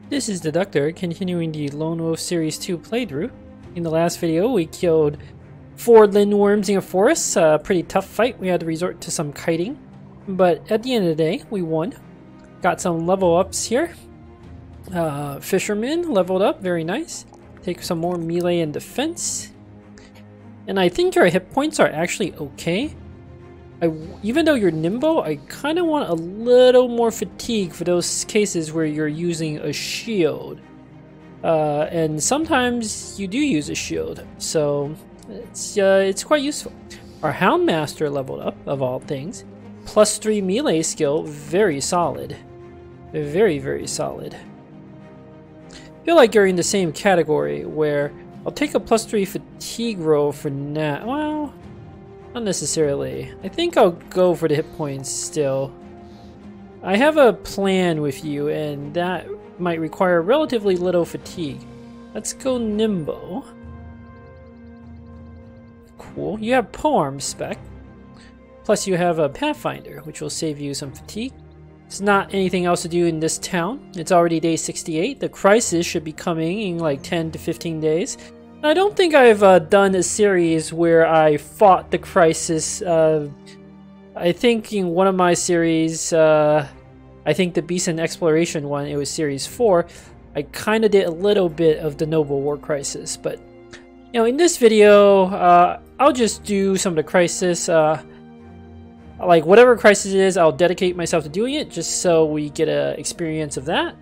This is the Doctor, continuing the Lone Wolf Series 2 playthrough. In the last video, we killed 4 lindworms in a forest. A pretty tough fight. We had to resort to some kiting. But at the end of the day, we won. Got some level ups here. Fisherman leveled up, very nice. Take some more melee and defense. And I think your hit points are actually okay. Even though you're nimble, I kind of want a little more fatigue for those cases where you're using a shield. And sometimes you do use a shield, so it's quite useful. Our Houndmaster leveled up, of all things. +3 melee skill, very solid. Very, very solid. I feel like you're in the same category where I'll take a +3 fatigue roll for now. Well, not necessarily. I think I'll go for the hit points still. I have a plan with you, and that might require relatively little fatigue. Let's go nimble. Cool. You have polearm spec. Plus you have a pathfinder, which will save you some fatigue. It's not anything else to do in this town. It's already day 68. The crisis should be coming in like 10 to 15 days. I don't think I've done a series where I fought the crisis. I think in one of my series, I think the Beast and Exploration one, it was series 4, I kind of did a little bit of the Noble War Crisis. But, you know, in this video, I'll just do some of the crisis. Like, whatever crisis it is, I'll dedicate myself to doing it, just so we get an experience of that.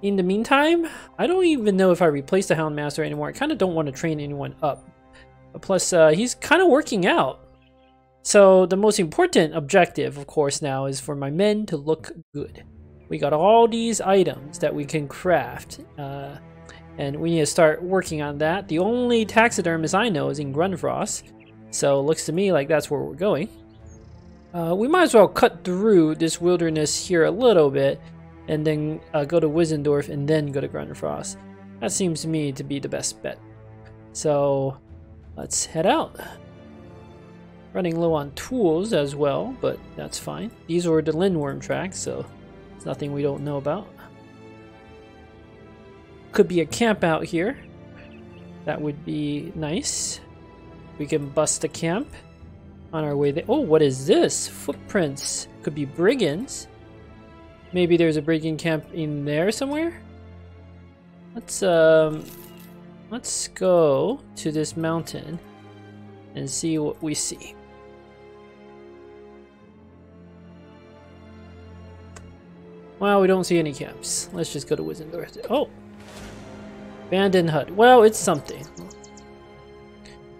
In the meantime, I don't even know if I replace the Houndmaster anymore. I kind of don't want to train anyone up. Plus, he's kind of working out. So the most important objective, of course, now is for my men to look good. We got all these items that we can craft, and we need to start working on that. The only taxidermist I know is in Grunfrost, so it looks to me like that's where we're going. We might as well cut through this wilderness here a little bit, and then go to Wizendorf and then go to Grunfrost. That seems to me to be the best bet. So let's head out. Running low on tools as well, but that's fine. These were the lindworm tracks, so it's nothing we don't know about. Could be a camp out here. That would be nice. We can bust a camp on our way there. Oh, what is this? Footprints. Could be brigands. Maybe there's a brigand camp in there somewhere. Let's go to this mountain and see what we see. Well, we don't see any camps. Let's just go to Wizendorf. Oh, abandoned hut. Well, it's something. I'm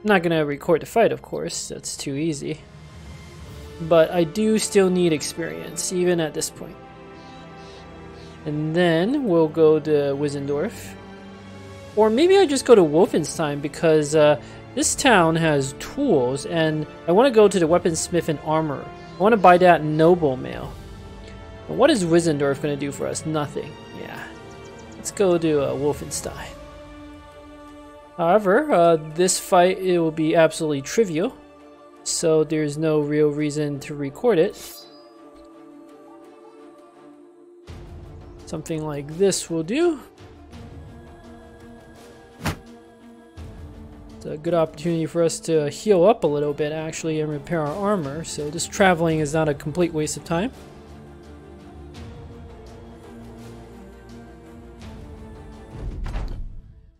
not gonna record the fight, of course. That's too easy. But I do still need experience, even at this point. And then we'll go to Wizendorf. Or maybe I just go to Wolfenstein because this town has tools and I want to go to the weaponsmith and armorer. I want to buy that noble mail. But what is Wizendorf going to do for us? Nothing. Yeah. Let's go to Wolfenstein. However, this fight, it will be absolutely trivial. So there's no real reason to record it. Something like this will do. It's a good opportunity for us to heal up a little bit actually and repair our armor, so this traveling is not a complete waste of time.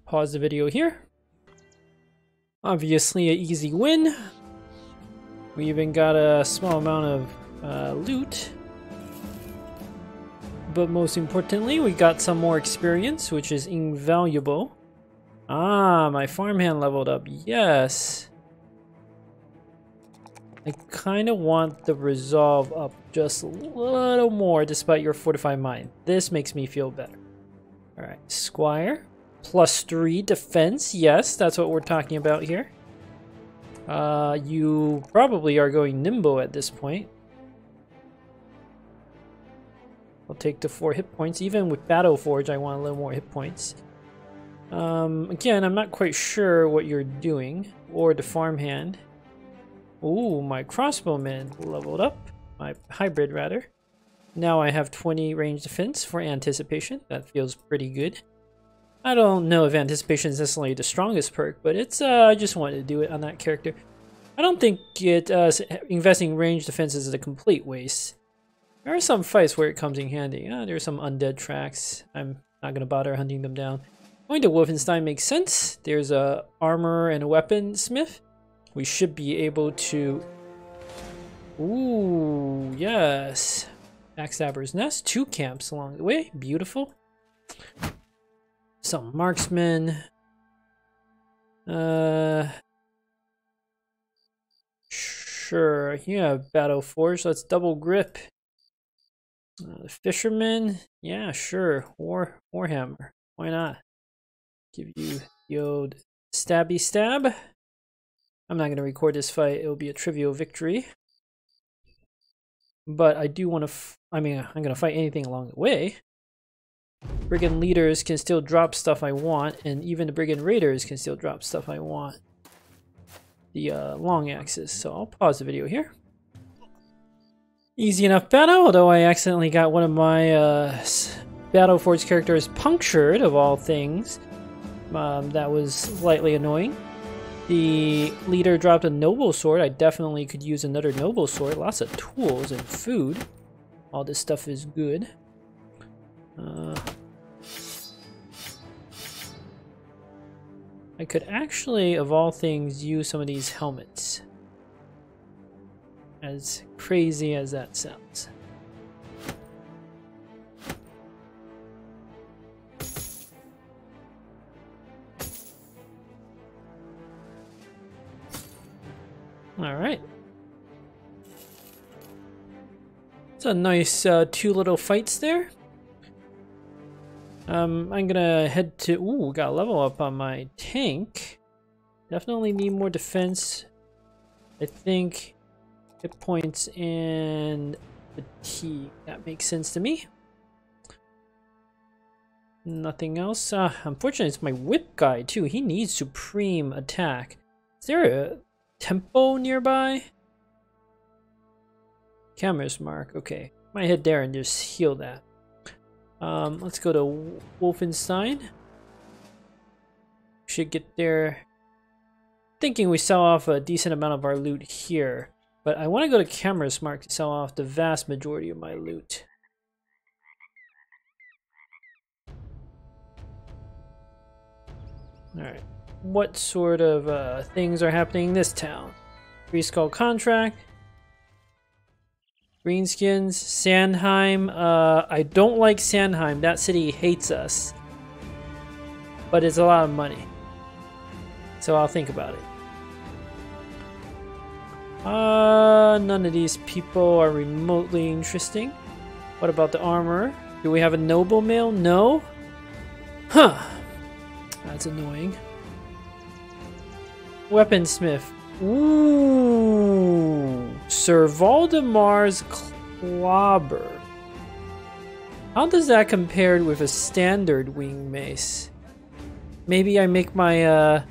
Pause the video here. Obviously an easy win. We even got a small amount of loot. But most importantly, we got some more experience, which is invaluable. Ah, my farmhand leveled up. Yes. I kind of want the resolve up just a little more despite your fortified mind. This makes me feel better. Alright, Squire. +3 defense. Yes, that's what we're talking about here. You probably are going nimble at this point. I'll take the 4 hit points. Even with Battle Forge, I want a little more hit points. Again, I'm not quite sure what you're doing. Or the farmhand. Ooh, my crossbowman leveled up. My hybrid, rather. Now I have 20 range defense for anticipation. That feels pretty good. I don't know if anticipation is necessarily the strongest perk, but it's I just wanted to do it on that character. I don't think investing range defense is a complete waste. There are some fights where it comes in handy. There's some undead tracks. I'm not going to bother hunting them down. Going to Wolfenstein makes sense. There's a armor and a weapon smith. We should be able to... Ooh, yes. Backstabber's Nest. 2 camps along the way. Beautiful. Some marksmen. Sure. Yeah, Battle Forge. Let's double grip. The fisherman. Yeah, sure. Warhammer. Why not? Give you the old stabby stab. I'm not going to record this fight. It will be a trivial victory. But I do want to... I'm going to fight anything along the way. Brigand leaders can still drop stuff I want, and even the Brigand raiders can still drop stuff I want. The long axes. So I'll pause the video here. Easy enough battle, although I accidentally got one of my Battle Forge characters punctured, of all things. That was slightly annoying. The leader dropped a noble sword. I definitely could use another noble sword. Lots of tools and food. All this stuff is good. I could actually, of all things, use some of these helmets. As crazy as that sounds. All right. It's a nice 2 little fights there. I'm gonna head to... Ooh, got a level up on my tank. Definitely need more defense. I think hit points and fatigue. That makes sense to me. Nothing else. Unfortunately, it's my whip guy too. He needs supreme attack. Is there a tempo nearby? Camera's mark. Okay, might head there and just heal that. Let's go to Wolfenstein. Should get there. Thinking we sell off a decent amount of our loot here, but I want to go to Camera's mark to sell off the vast majority of my loot. Alright, what sort of things are happening in this town? Free Skull contract, Greenskins, Sandheim. I don't like Sandheim. That city hates us, but it's a lot of money, so I'll think about it. None of these people are remotely interesting. What about the armor? Do we have a noble mail? No? Huh. That's annoying. Weaponsmith. Ooh. Sir Valdemar's Clobber. How does that compare with a standard wing mace? Maybe I make my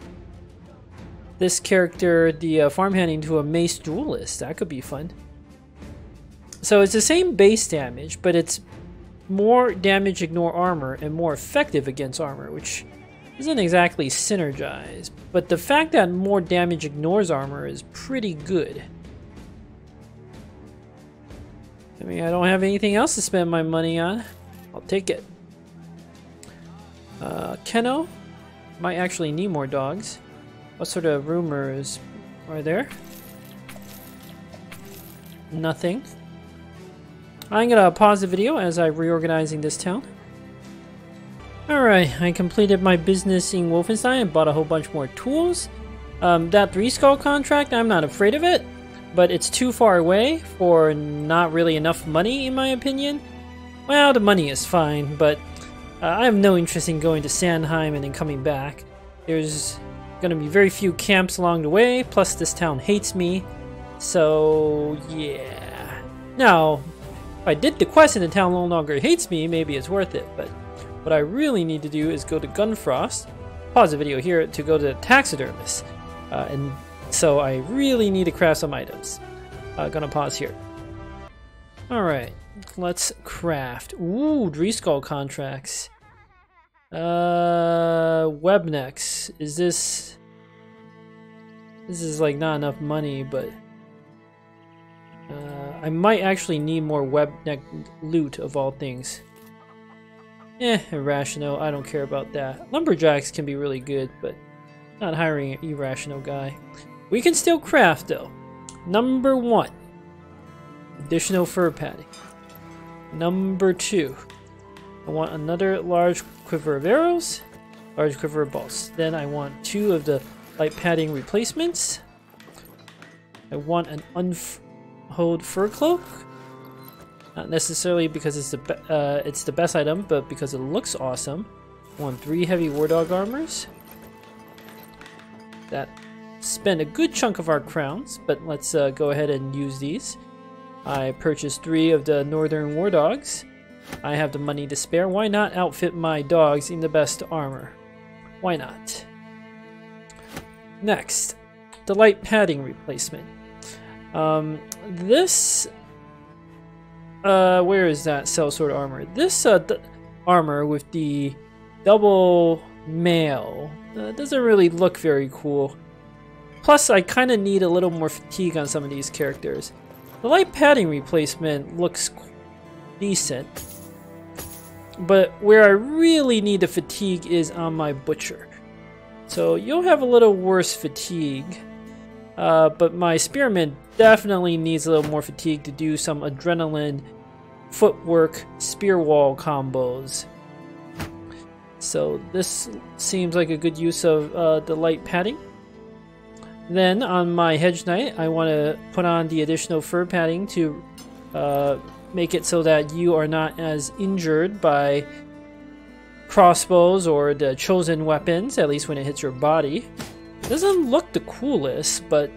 this character, the farmhand, into a mace duelist. That could be fun. So it's the same base damage, but it's more damage ignore armor and more effective against armor, which isn't exactly synergized. But the fact that more damage ignores armor is pretty good. I mean, I don't have anything else to spend my money on. I'll take it. Keno might actually need more dogs. What sort of rumors are there? Nothing. I'm gonna pause the video as I'm reorganizing this town. Alright, I completed my business in Wolfenstein and bought a whole bunch more tools. That 3 Skull contract, I'm not afraid of it, but it's too far away for not really enough money, in my opinion. Well, the money is fine, but I have no interest in going to Sandheim and then coming back. There's going to be very few camps along the way, plus this town hates me, so yeah. Now, if I did the quest and the town no longer hates me, maybe it's worth it, but what I really need to do is go to Gunfrost, pause the video here to go to the taxidermist, and so I really need to craft some items. Gonna pause here. Alright, let's craft. Ooh, Dreeskull contracts. Webnecks. Is this... This is like not enough money, but... I might actually need more webneck loot of all things. Irrational. I don't care about that. Lumberjacks can be really good, but not hiring an irrational guy. We can still craft though. Number 1. Additional fur padding. Number 2. I want another large quiver of arrows. Large quiver of bolts. Then I want 2 of the light padding replacements. I want an unhulled fur cloak. Not necessarily because it's the best item, but because it looks awesome. I want 3 heavy war dog armors. That spend a good chunk of our crowns, but let's go ahead and use these. I purchased 3 of the northern war dogs. I have the money to spare. Why not outfit my dogs in the best armor? Why not? Next, the light padding replacement. This where is that sellsword armor? This armor with the double mail doesn't really look very cool. Plus, I kind of need a little more fatigue on some of these characters. The light padding replacement looks decent, but where I really need the fatigue is on my butcher. So you'll have a little worse fatigue, but my spearman definitely needs a little more fatigue to do some adrenaline, footwork, spear wall combos. So this seems like a good use of the light padding. Then on my hedge knight, I want to put on the additional fur padding to make it so that you are not as injured by crossbows or the chosen weapons, at least when it hits your body. It doesn't look the coolest, but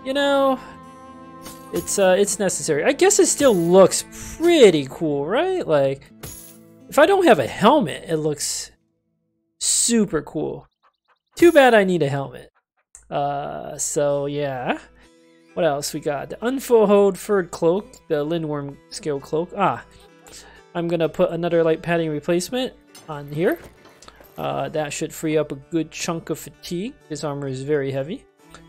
you know, it's necessary. I guess it still looks pretty cool, right? Like, if I don't have a helmet, it looks super cool. Too bad I need a helmet. So yeah. What else we got? The unfulled furred cloak, the lindworm scale cloak. I'm gonna put another light padding replacement on here. That should free up a good chunk of fatigue. This armor is very heavy.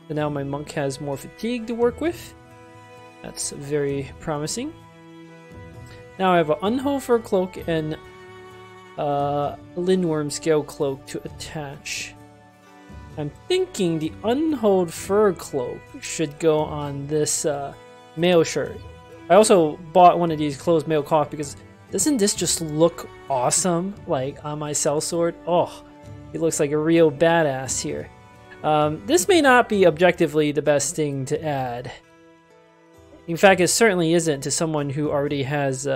So now my monk has more fatigue to work with. That's very promising. Now I have an unhulled fur cloak and lindworm scale cloak to attach. I'm thinking the unhulled fur cloak should go on this mail shirt. I also bought one of these closed mail cloth because doesn't this just look awesome, like on my sellsword? Oh, it looks like a real badass here. This may not be objectively the best thing to add. In fact, it certainly isn't to someone who already has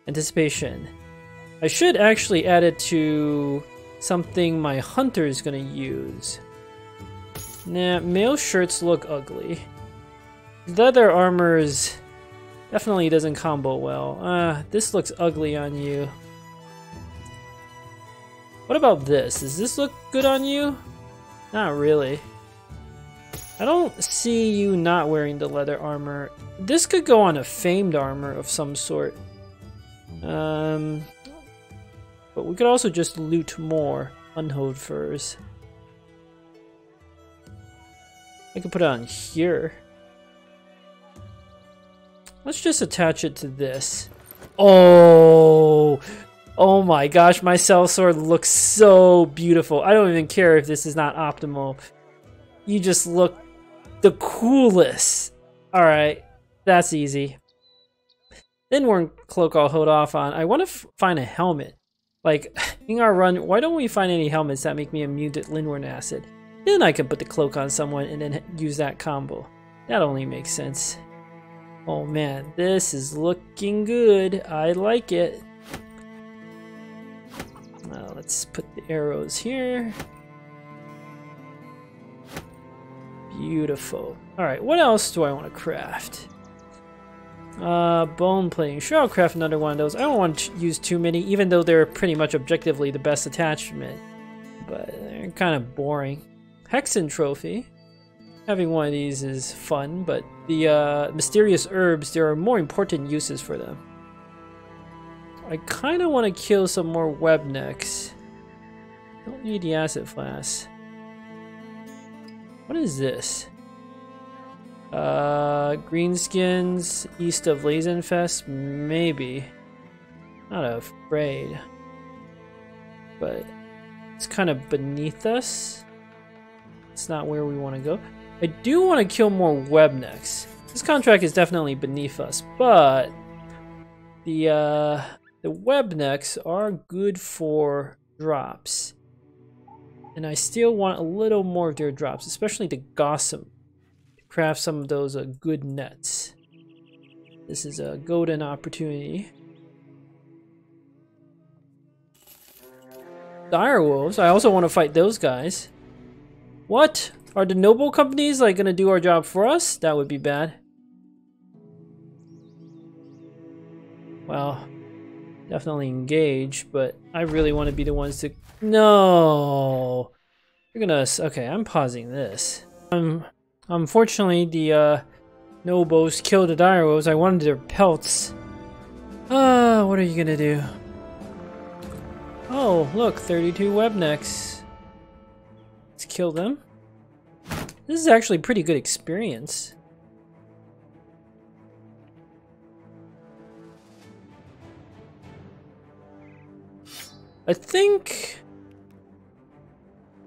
anticipation. I should actually add it to something my hunter is going to use. Nah, mail shirts look ugly. Leather armors definitely doesn't combo well. This looks ugly on you. What about this? Does this look good on you? Not really. I don't see you not wearing the leather armor. This could go on a famed armor of some sort. But we could also just loot more unhulled furs. I could put it on here. Let's just attach it to this. Oh my gosh, my sellsword looks so beautiful. I don't even care if this is not optimal. You just look the coolest. Alright, that's easy. Lindworm cloak I'll hold off on. I want to find a helmet. Like, in our run, why don't we find any helmets that make me immune to Lindworm acid? Then I can put the cloak on someone and then use that combo. That only makes sense. Oh man, this is looking good. I like it. Now let's put the arrows here. Beautiful. Alright, what else do I want to craft? Bone plating. Sure, I'll craft another one of those. I don't want to use too many, even though they're pretty much objectively the best attachment. But they're kind of boring. Hexen trophy. Having one of these is fun, but the mysterious herbs, there are more important uses for them. I kind of want to kill some more webnecks. Don't need the acid flask. What is this? Greenskins east of Lazenfeste? Maybe. Not afraid. But it's kind of beneath us. It's not where we want to go. I do want to kill more webnecks. This contract is definitely beneath us, but the webnecks are good for drops. And I still want a little more of their drops, especially the Gossamer. Craft some of those good nets. This is a golden opportunity. Direwolves, I also want to fight those guys. What? Are the noble companies like gonna do our job for us? That would be bad. Well, definitely engage, but I really want to be the ones to... No! You're gonna... Okay, I'm pausing this. Unfortunately, the nobles killed the direwolves. I wanted their pelts. What are you gonna do? Oh, look, 32 webnecks. Let's kill them. This is actually pretty good experience. I think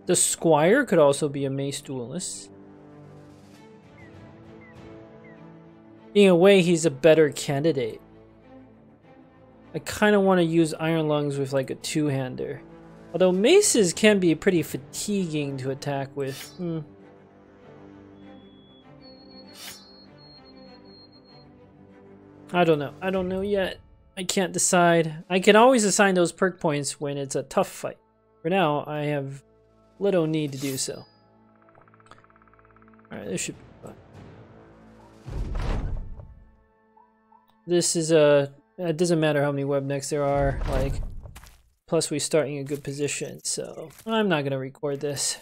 the squire could also be a mace duelist. In a way, he's a better candidate. I kind of want to use Iron Lungs with like a two-hander. Although maces can be pretty fatiguing to attack with. I don't know. I don't know yet. I can't decide. I can always assign those perk points when it's a tough fight. For now, I have little need to do so. Alright, this should be fun. This is a... It doesn't matter how many webnecks there are, like... Plus we start in a good position, so... I'm not gonna record this.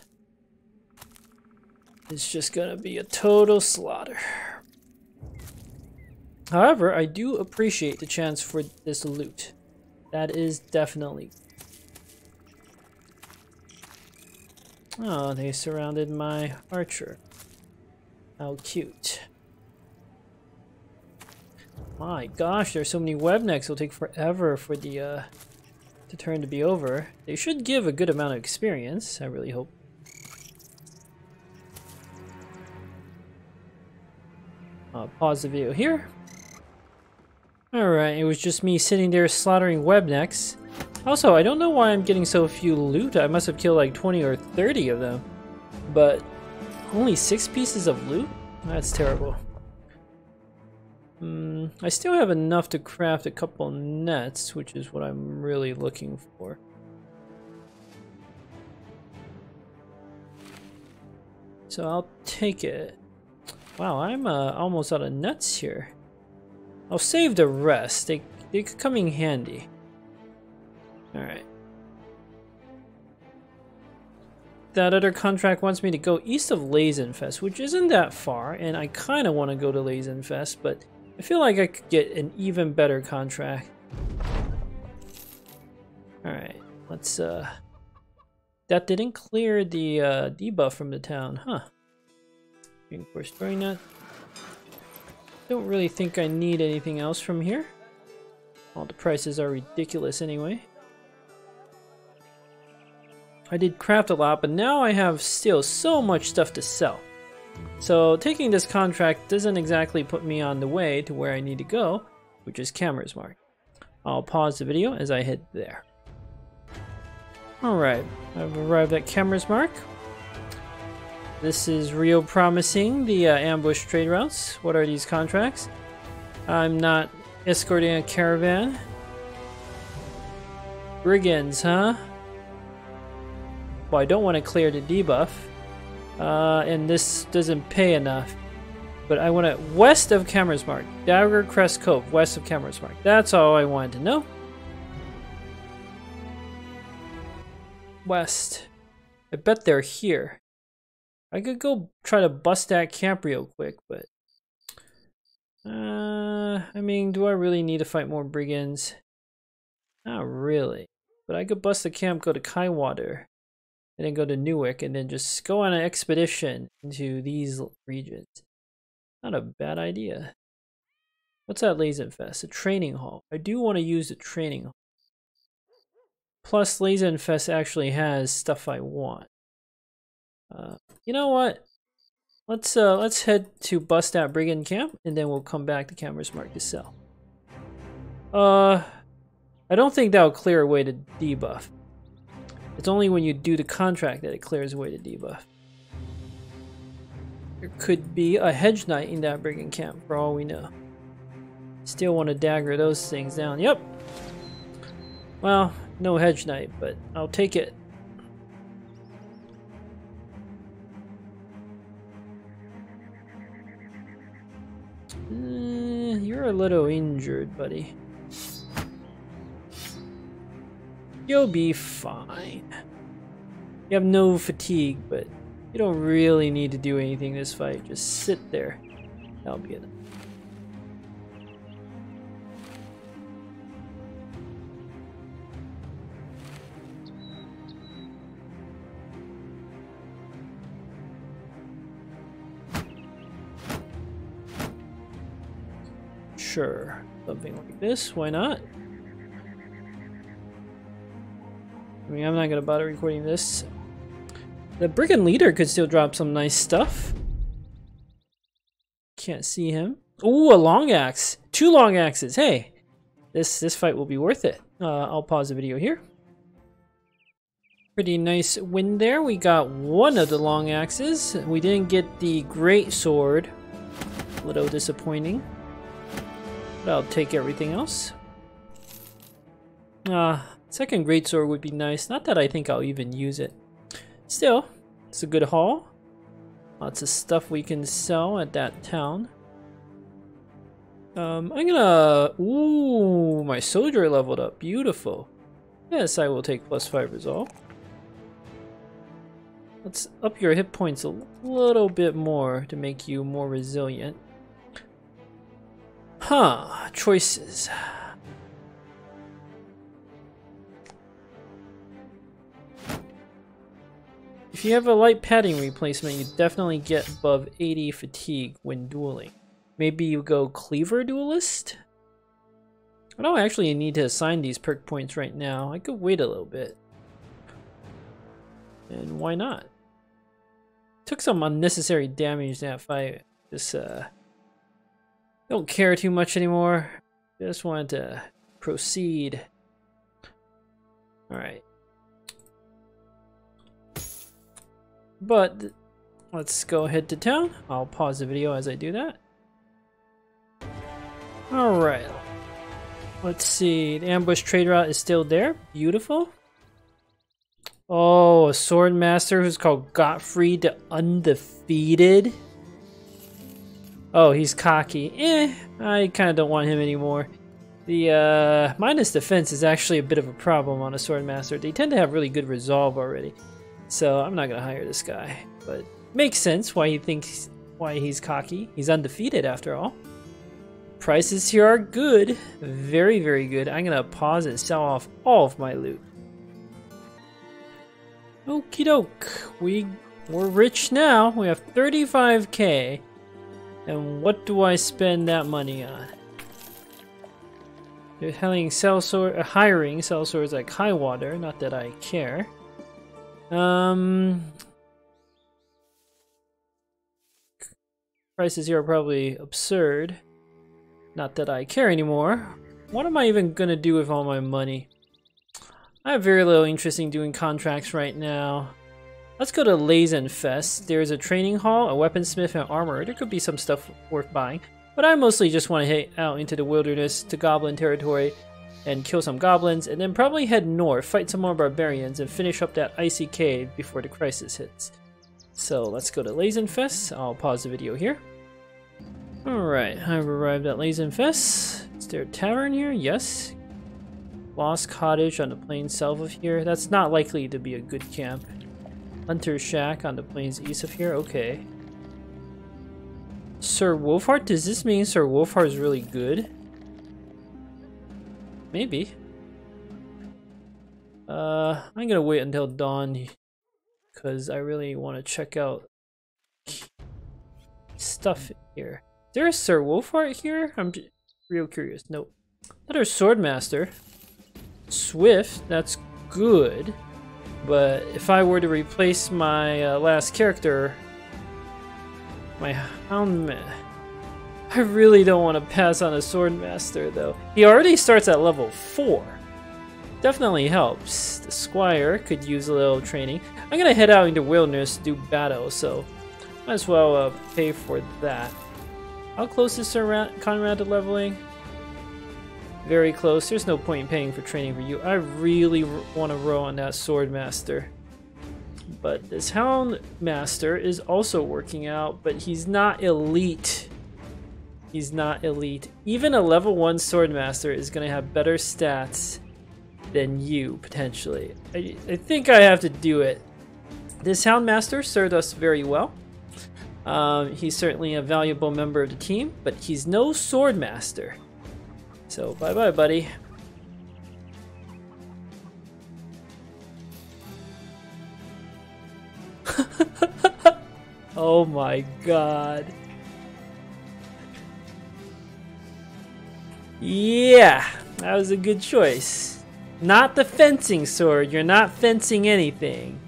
It's just gonna be a total slaughter. However, I do appreciate the chance for this loot. That is definitely... Oh, they surrounded my archer. How cute. My gosh, there's so many webnecks. It'll take forever for the turn to be over. They should give a good amount of experience, I really hope. I'll pause the video here. Alright, it was just me sitting there slaughtering webnecks. Also, I don't know why I'm getting so few loot. I must have killed like 20 or 30 of them. But only 6 pieces of loot? That's terrible. I still have enough to craft a couple nets, which is what I'm really looking for. So I'll take it. Wow, I'm almost out of nets here. I'll save the rest. They could come in handy. Alright. That other contract wants me to go east of Lazenfeste, which isn't that far, and I kind of want to go to Lazenfeste, but I feel like I could get an even better contract. Alright, let's that didn't clear the debuff from the town, huh? Reinforced throwing net. Don't really think I need anything else from here. All the prices are ridiculous anyway. I did craft a lot, but now I have still so much stuff to sell. So taking this contract doesn't exactly put me on the way to where I need to go, which is Camersmark. I'll pause the video as I head there. Alright, I've arrived at Camersmark. This is real promising, the ambush trade routes. What are these contracts? I'm not escorting a caravan. Brigands, huh? Well, I don't want to clear the debuff. And this doesn't pay enough. But I want it west of Camersmark. Dagger Crest Cove, west of Camersmark. That's all I wanted to know. West. I bet they're here. I could go try to bust that camp real quick, but I mean, do I really need to fight more brigands? Not really. But I could bust the camp, go to Kaiwater, and then go to Newark, and then just go on an expedition into these regions. Not a bad idea. What's that Lazenfeste? A training hall. I do want to use the training hall. Plus, Lazenfeste actually has stuff I want. You know what? Let's head to bust that brigand camp, and then we'll come back to Cameras Mark to sell. I don't think that'll clear away the debuff. It's only when you do the contract that it clears away the debuff. There could be a hedge knight in that brigand camp, for all we know. Still want to dagger those things down. Yep. Well, no hedge knight, but I'll take it. You're a little injured, buddy. You'll be fine. You have no fatigue, but you don't really need to do anything this fight. Just sit there. That'll be it. Sure. Something like this. Why not? I mean, I'm not gonna bother recording this. The brigand leader could still drop some nice stuff. Can't see him. Ooh, a long axe. 2 long axes. Hey, this fight will be worth it. I'll pause the video here. Pretty nice win there. We got 1 of the long axes. We didn't get the great sword. A little disappointing. But I'll take everything else. Second greatsword would be nice. Not that I think I'll even use it. Still, it's a good haul. Lots of stuff we can sell at that town. I'm gonna... Ooh, my soldier leveled up. Beautiful. Yes, I will take +5 resolve. Let's up your hit points a little bit more to make you more resilient. Huh, choices. If you have a light padding replacement, you definitely get above 80 fatigue when dueling. Maybe you go Cleaver Duelist? I don't actually need to assign these perk points right now. I could wait a little bit. And why not? Took some unnecessary damage that fight. Just don't care too much anymore. Just wanted to proceed. Alright. But let's go ahead to town. I'll pause the video as I do that. Alright. Let's see. The ambush trade route is still there. Beautiful. Oh, a sword master who's called Gottfried the Undefeated. Oh, he's cocky. I kind of don't want him anymore. The minus defense is actually a bit of a problem on a sword master. They tend to have really good resolve already. So I'm not gonna hire this guy, but makes sense why he's cocky. He's undefeated after all. Prices here are good, very, very good. I'm gonna pause and sell off all of my loot. Okie doke, we're rich now. We have 35k, and what do I spend that money on? You're hiring sellswords like Highwater. Not that I care. Prices here are probably absurd. Not that I care anymore. What am I even gonna do with all my money? I have very little interest in doing contracts right now. Let's go to Lazenfeste. There's a training hall, a weaponsmith, and armor. There could be some stuff worth buying. But I mostly just want to head out into the wilderness to goblin territory and kill some goblins, and then probably head north, fight some more barbarians, and finish up that icy cave before the crisis hits. So let's go to Lazenfeste. I'll pause the video here. Alright, I've arrived at Lazenfeste. Is there a tavern here? Yes. Lost cottage on the plain south of here. That's not likely to be a good camp. Hunter Shack on the plains east of here. Okay. Sir Wolfheart? Does this mean Sir Wolfheart is really good? Maybe. I'm gonna wait until dawn because I really want to check out stuff here. Is there a Sir Wolfheart here? I'm just real curious. Nope. Another Swordmaster. Swift, that's good. But if I were to replace my last character, my Houndman, I really don't want to pass on a Swordmaster though. He already starts at level 4. Definitely helps. The Squire could use a little training. I'm gonna head out into wilderness to do battle, so might as well pay for that. How close is Sir Conrad to leveling? Very close. There's no point in paying for training for you. I really want to row on that Swordmaster. But this Houndmaster is also working out, but he's not elite. He's not elite. Even a level 1 Swordmaster is going to have better stats than you, potentially. I think I have to do it. This Houndmaster served us very well. He's certainly a valuable member of the team, but he's no Swordmaster. So, bye-bye, buddy. Oh my god. Yeah, that was a good choice. Not the fencing sword. You're not fencing anything.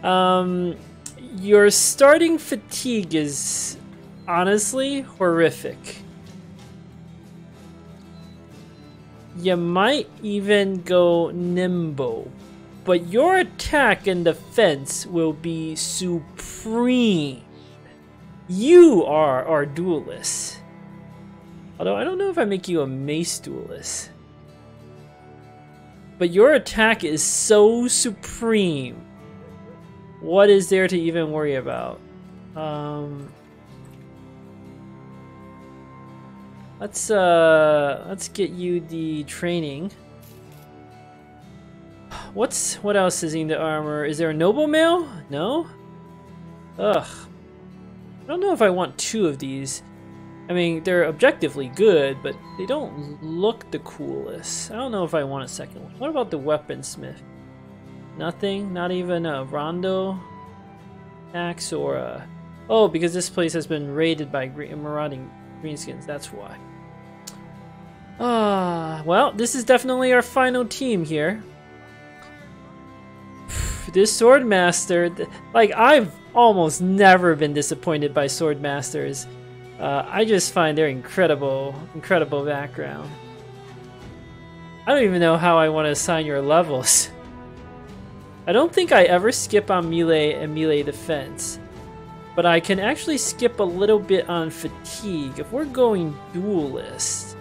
Your starting fatigue is honestly horrific. You might even go nimble, but your attack and defense will be supreme. You are our duelist. Although I don't know if I make you a mace duelist. But your attack is so supreme. What is there to even worry about? Let's get you the training. What else is in the armor? Is there a noble mail? No? Ugh. I don't know if I want 2 of these. I mean, they're objectively good, but they don't look the coolest. I don't know if I want a second one. What about the weaponsmith? Nothing? Not even a rondo axe or a... Oh, because this place has been raided by marauding greenskins, that's why. Well, this is definitely our final team here. This Swordmaster, like, I've almost never been disappointed by Swordmasters. I just find they're incredible background. I don't even know how I want to assign your levels. I don't think I ever skip on melee and melee defense. But I can actually skip a little bit on fatigue. If we're going duelist,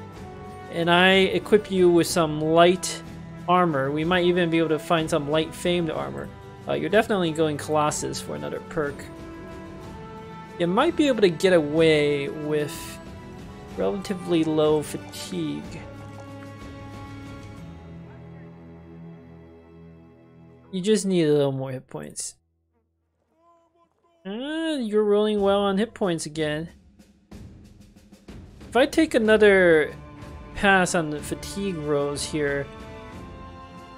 and I equip you with some light armor, we might even be able to find some light famed armor. You're definitely going Colossus for another perk. You might be able to get away with relatively low fatigue. You just need a little more hit points. You're rolling well on hit points again. If I take another pass on the fatigue rolls here,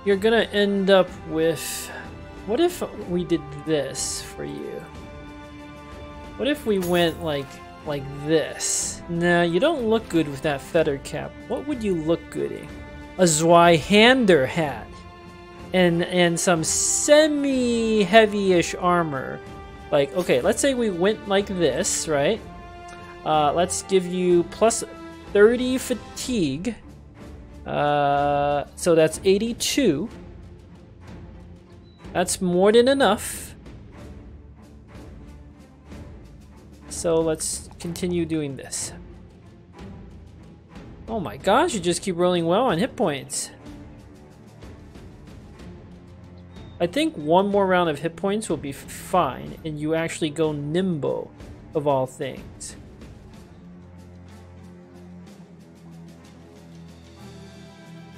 you're gonna end up with... What if we did this for you? What if we went like this? Nah, you don't look good with that feather cap. What would you look good in? A Zweihander hat. And some semi-heavy-ish armor. Like, okay, let's say we went like this, right? Let's give you plus 30 fatigue. So that's 82. That's more than enough. So let's continue doing this. Oh my gosh, you just keep rolling well on hit points. I think one more round of hit points will be fine, and you actually go nimble, of all things.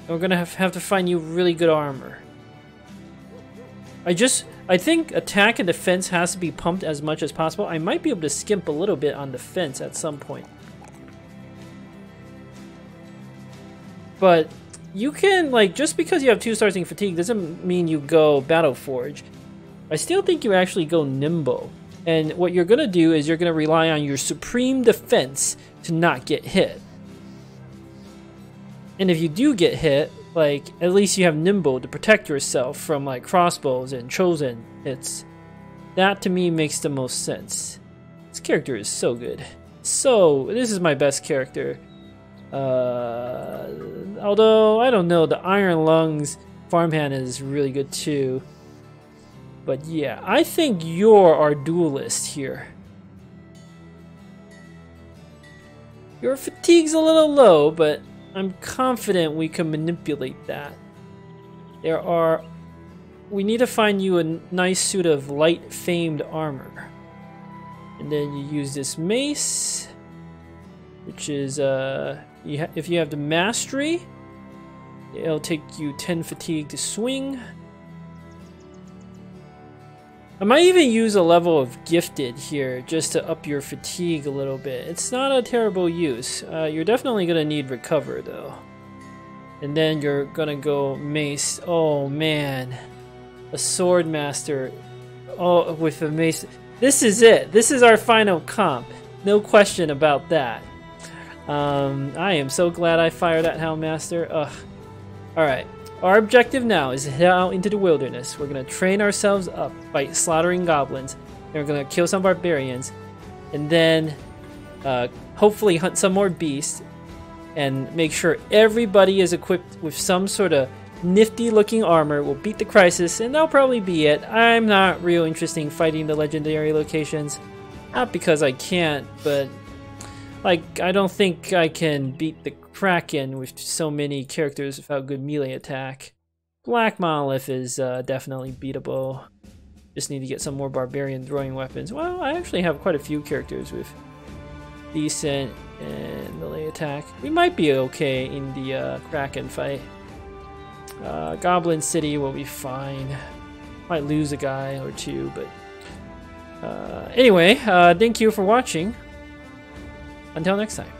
We're gonna have to find you really good armor. I just I think attack and defense has to be pumped as much as possible. I might be able to skimp a little bit on defense at some point. But you can, like, just because you have 2 stars in fatigue doesn't mean you go Battle Forge. I still think you actually go Nimbo. And what you're going to do is you're going to rely on your supreme defense to not get hit. And if you do get hit, like, at least you have Nimble to protect yourself from, like, crossbows and chosen hits. That, to me, makes the most sense. This character is so good. So, this is my best character. Although, I don't know, the Iron Lungs farmhand is really good, too. But, yeah, I think you're our duelist here. Your fatigue's a little low, but I'm confident we can manipulate that. We need to find you a nice suit of light famed armor. And then you use this mace, which is, if you have the mastery, it'll take you 10 fatigue to swing. I might even use a level of gifted here just to up your fatigue a little bit. It's not a terrible use. You're definitely going to need recover though. And then you're going to go mace. Oh man. A sword master. Oh, with a mace. This is it. This is our final comp. No question about that. I am so glad I fired that Houndmaster. Ugh. Alright. Our objective now is to head out into the wilderness. We're going to train ourselves up by slaughtering goblins. And we're going to kill some barbarians. And then hopefully hunt some more beasts. And make sure everybody is equipped with some sort of nifty looking armor. We'll beat the crisis and that'll probably be it. I'm not real interested in fighting the legendary locations. Not because I can't, but like, I don't think I can beat the Kraken with so many characters without good melee attack. Black Monolith is definitely beatable. Just need to get some more barbarian throwing weapons. Well, I actually have quite a few characters with decent and melee attack. We might be okay in the Kraken fight. Goblin City will be fine. Might lose a guy or two, but anyway, thank you for watching. Until next time.